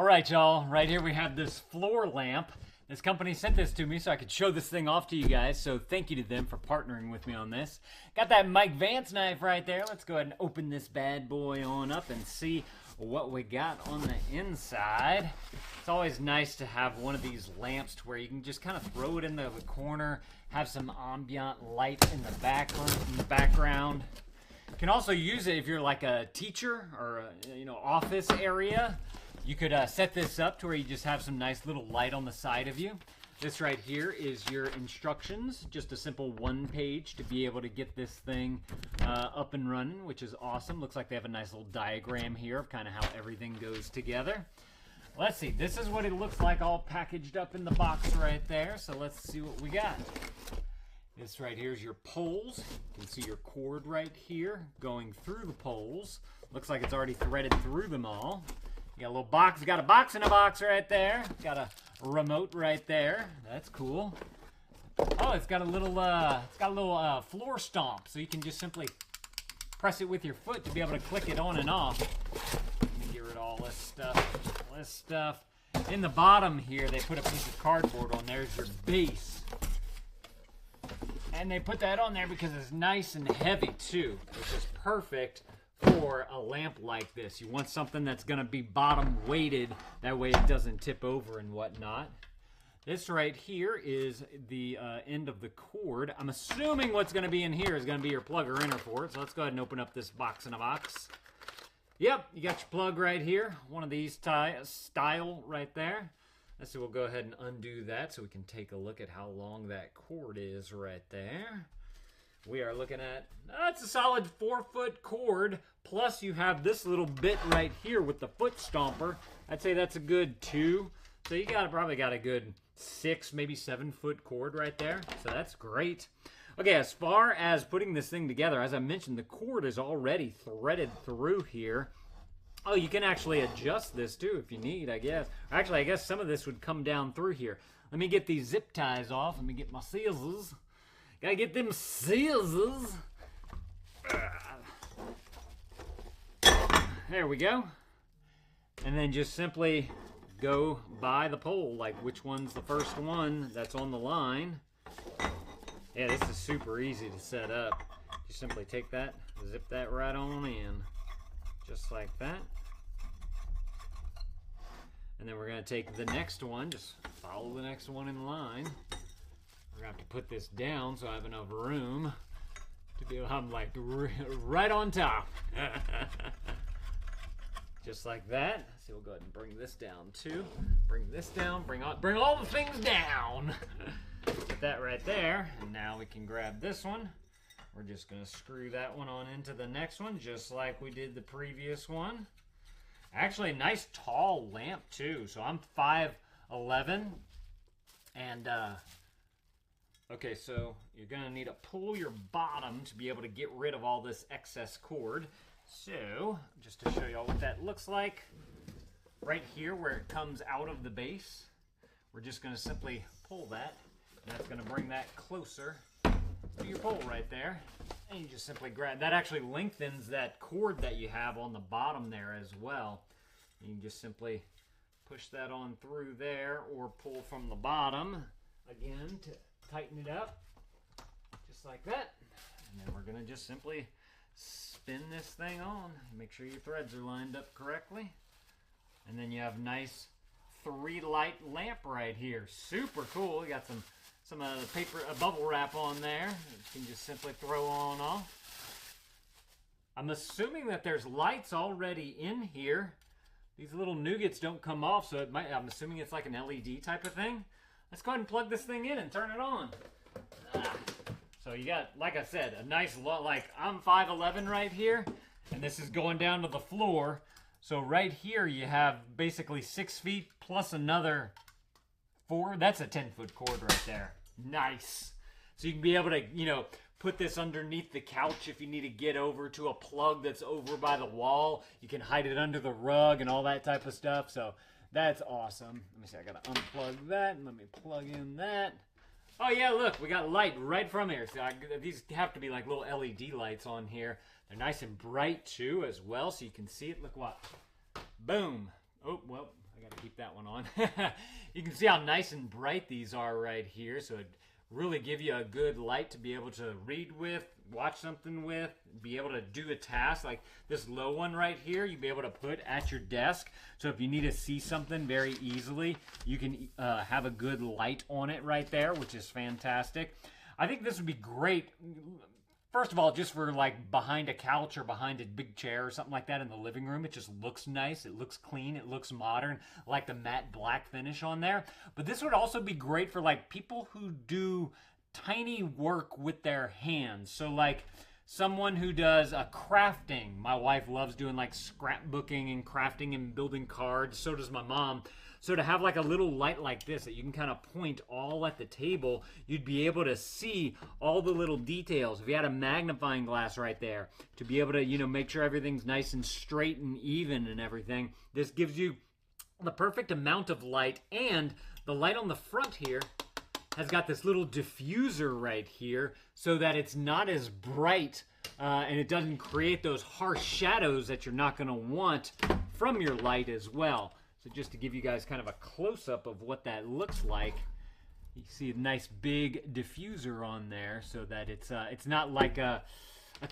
right, y'all. Right here we have this floor lamp. This company sent this to me so I could show this thing off to you guys. So thank you to them for partnering with me on this. Got that Mike Vance knife right there. Let's go ahead and open this bad boy on up and see what we got on the inside. It's always nice to have one of these lamps to where you can just kind of throw it in the corner, have some ambient light in the background. You can also use it if you're like a teacher or a, office area. You could set this up to where you just have some nice little light on the side of you. This right here is your instructions, just a simple one page to be able to get this thing up and running, which is awesome. Looks like they have a nice little diagram here of kind of how everything goes together. Let's see, this is what it looks like all packaged up in the box right there. So let's see what we got. This right here is your poles. You can see your cord right here going through the poles. Looks like it's already threaded through them all. You got a little box. You got a box in a box right there. Got a remote right there. That's cool. Oh, it's got a little floor stomp, so you can just simply press it with your foot to be able to click it on and off. Let me get rid of all this stuff. All this stuff. In the bottom here, they put a piece of cardboard on there. There's your base. And they put that on there because it's nice and heavy too, which is perfect for a lamp like this. You want something that's going to be bottom weighted, that way it doesn't tip over and whatnot. This right here is the end of the cord. I'm assuming what's going to be in here is going to be your plug or inner for it. So let's go ahead and open up this box in a box. Yep, you got your plug right here. One of these style right there. Let's see, we'll go ahead and undo that so we can take a look at how long that cord is right there. We are looking at, it's a solid 4-foot cord, plus you have this little bit right here with the foot stomper. I'd say that's a good 2. So you probably got a good 6, maybe 7-foot cord right there. So that's great. Okay, as far as putting this thing together, as I mentioned, the cord is already threaded through here. Oh, you can actually adjust this too if you need, I guess. Actually, I guess some of this would come down through here. Let me get these zip ties off. Let me get my scissors. Gotta get them scissors. There we go. And then just simply go by the pole, like which one's the first one that's on the line. Yeah, this is super easy to set up. You simply take that, zip that right on in. Just like that. And then we're going to take the next one, just follow the next one in line. We're going to have to put this down so I have enough room to be able, I'm like right on top. Just like that. So we'll go ahead and bring this down too. Bring this down, bring all the things down. Put that right there. And now we can grab this one. We're just going to screw that one on into the next one, just like we did the previous one. Actually, a nice tall lamp, too. So I'm 5'11". And, okay, so you're going to need to pull your bottom to be able to get rid of all this excess cord. So, just to show y'all what that looks like, right here where it comes out of the base, we're just going to simply pull that. And that's going to bring that closer to your pole right there, and you just simply grab that. Actually lengthens that cord that you have on the bottom there as well. You can just simply push that on through there or pull from the bottom again to tighten it up, just like that. And then we're going to just simply spin this thing on. Make sure your threads are lined up correctly, and then you have a nice 3-light lamp right here. Super cool. You got some paper, bubble wrap on there. You can just simply throw on off. I'm assuming that there's lights already in here. These little nougats don't come off, so I'm assuming it's like an LED type of thing. Let's go ahead and plug this thing in and turn it on. So you got, like I said, a nice, like I'm 5'11" right here, and this is going down to the floor. So right here you have basically 6 feet plus another 4. That's a 10-foot cord right there. Nice. So you can be able to, put this underneath the couch if you need to get over to a plug that's over by the wall. You can hide it under the rug and all that type of stuff. So that's awesome. Let me see. I got to unplug that. And let me plug in that. Oh, yeah, look. We got light right from here. So these have to be like little LED lights on here. They're nice and bright, too, as well. So you can see it. Look what. Boom. Oh, well, I got to that one on. You can see how nice and bright these are right here. So it really give you a good light to be able to read with, watch something with, be able to do a task. Like this low one right here, you'll be able to put at your desk. So if you need to see something very easily, you can have a good light on it right there, which is fantastic. I think this would be great. First of all, just for like behind a couch or behind a big chair or something like that in the living room. It just looks nice. It looks clean. It looks modern, like the matte black finish on there. But this would also be great for like people who do tiny work with their hands. So like someone who does crafting. My wife loves doing like scrapbooking and crafting and building cards. So does my mom. So to have like a little light like this that you can kind of point all at the table, you'd be able to see all the little details. If you had a magnifying glass right there, to be able to, you know, make sure everything's nice and straight and even and everything, this gives you the perfect amount of light. And the light on the front here has got this little diffuser right here so that it's not as bright and it doesn't create those harsh shadows that you're not going to want from your light as well. So just to give you guys kind of a close-up of what that looks like, you see a nice big diffuser on there so that it's not like a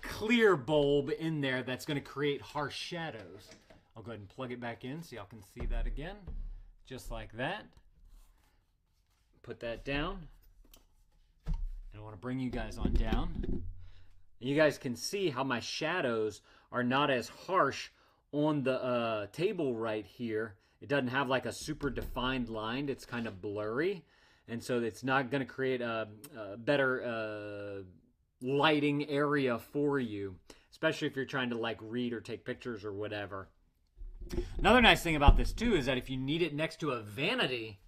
clear bulb in there that's going to create harsh shadows. I'll go ahead and plug it back in so y'all can see that again, just like that. Put that down. And I want to bring you guys on down. And you guys can see how my shadows are not as harsh on the table right here. It doesn't have like a super defined line. It's kind of blurry. And so it's not going to create a better lighting area for you, especially if you're trying to like read or take pictures or whatever. Another nice thing about this too is that if you need it next to a vanity,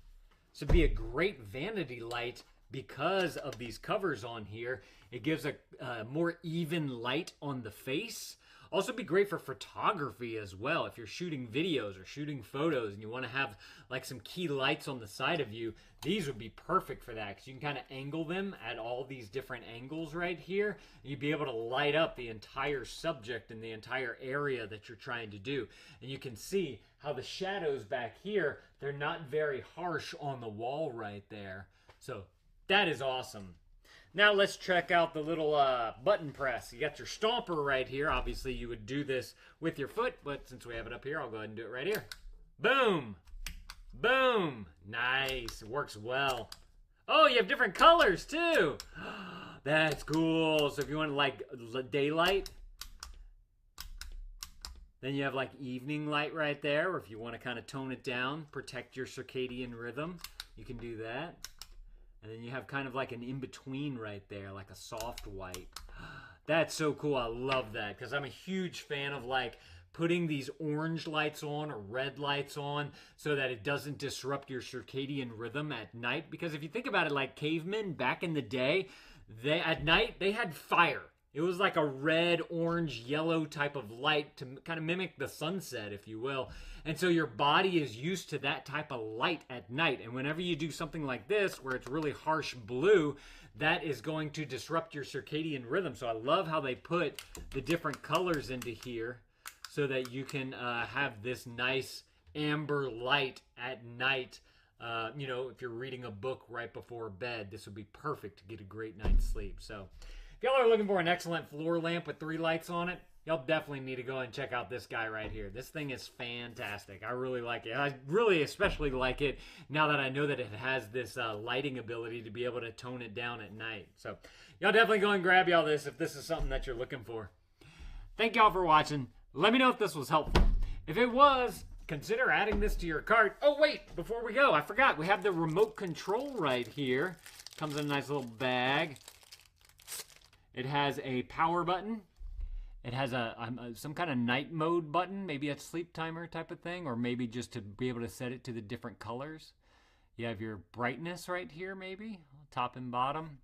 this would be a great vanity light because of these covers on here. It gives a more even light on the face. Also be great for photography as well. If you're shooting videos or shooting photos and you want to have like some key lights on the side of you, these would be perfect for that because you can kind of angle them at all these different angles right here. And you'd be able to light up the entire subject and the entire area that you're trying to do. And you can see how the shadows back here, they're not very harsh on the wall right there. So that is awesome. Now let's check out the little button press. You got your stomper right here. Obviously you would do this with your foot, but since we have it up here, I'll go ahead and do it right here. Boom! Boom! Nice, it works well. Oh, you have different colors too! That's cool. So if you want like daylight, then you have like evening light right there, or if you want to kind of tone it down, protect your circadian rhythm, you can do that. And then you have kind of like an in-between right there, like a soft white. That's so cool. I love that because I'm a huge fan of like putting these orange lights on or red lights on so that it doesn't disrupt your circadian rhythm at night. Because if you think about it, like cavemen back in the day, at night they had fire. It was like a red, orange, yellow type of light to kind of mimic the sunset, if you will. And so your body is used to that type of light at night. And whenever you do something like this, where it's really harsh blue, that is going to disrupt your circadian rhythm. So I love how they put the different colors into here so that you can have this nice amber light at night. You know, if you're reading a book right before bed, this would be perfect to get a great night's sleep. So if y'all are looking for an excellent floor lamp with 3 lights on it, y'all definitely need to go and check out this guy right here. This thing is fantastic. I really like it. I really especially like it now that I know that it has this lighting ability to be able to tone it down at night. So y'all definitely go and grab y'all this if this is something that you're looking for. Thank y'all for watching. Let me know if this was helpful. If it was, consider adding this to your cart. Oh wait, before we go, I forgot. We have the remote control right here. Comes in a nice little bag. It has a power button. It has some kind of night mode button, maybe a sleep timer type of thing, or maybe just to be able to set it to the different colors. You have your brightness right here, maybe, top and bottom.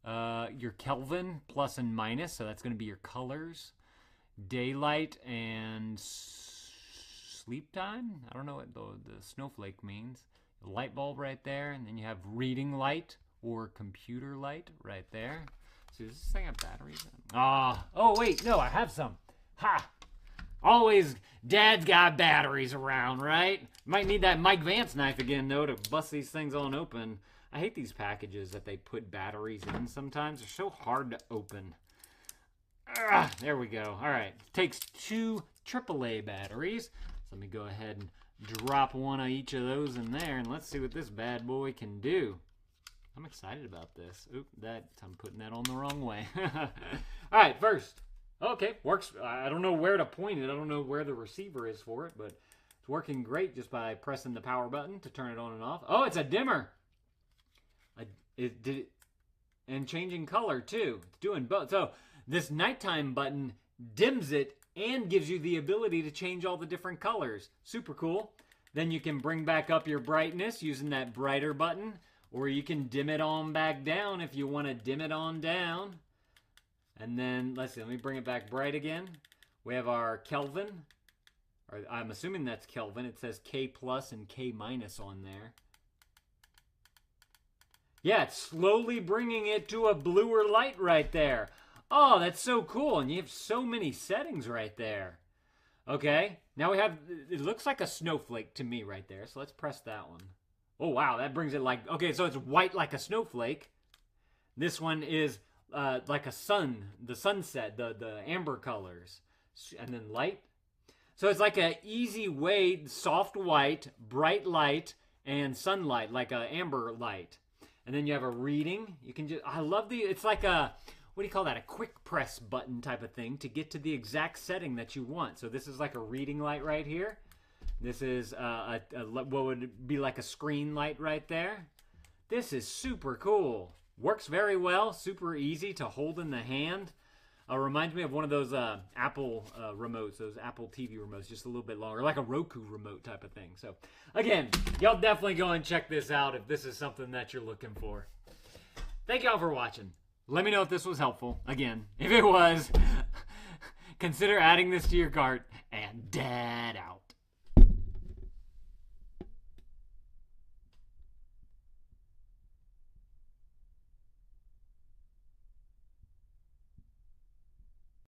Your Kelvin, plus and minus, so that's going to be your colors. Daylight and sleep time. I don't know what the snowflake means. The light bulb right there, and then you have reading light or computer light right there. So does this thing have batteries? Oh wait, no, I have some. Ha! Always, Dad's got batteries around, right? Might need that Mike Vance knife again, though, to bust these things on open. I hate these packages that they put batteries in sometimes. They're so hard to open. There we go. All right. Takes 2 AAA batteries. So let me go ahead and drop one of each of those in there, and let's see what this bad boy can do. I'm excited about this. Oop, I'm putting that on the wrong way. All right, first. Okay, works. I don't know where to point it. I don't know where the receiver is for it, but it's working great just by pressing the power button to turn it on and off. Oh, it's a dimmer. And changing color too. It's doing both. So this nighttime button dims it and gives you the ability to change all the different colors. Super cool. Then you can bring back up your brightness using that brighter button, or you can dim it on back down if you want to dim it on down. And then, let's see, let me bring it back bright again. We have our Kelvin, or I'm assuming that's Kelvin. It says K plus and K minus on there. Yeah, it's slowly bringing it to a bluer light right there. Oh, that's so cool. And you have so many settings right there. Okay, now we have, it looks like a snowflake to me right there. So let's press that one. Oh, wow, that brings it like, okay, so it's white like a snowflake. This one is like a sun, the sunset, the amber colors. And then light. So it's like a easy way, soft white, bright light, and sunlight, like a amber light. And then you have a reading. You can just, I love it's like a, what do you call that? A quick press button type of thing to get to the exact setting that you want. So this is like a reading light right here. This is what would be like a screen light right there. This is super cool. Works very well. Super easy to hold in the hand. Reminds me of one of those Apple remotes, those Apple TV remotes, just a little bit longer, like a Roku remote type of thing. So, again, y'all definitely go and check this out if this is something that you're looking for. Thank y'all for watching. Let me know if this was helpful. Again, if it was, consider adding this to your cart, and Dad out.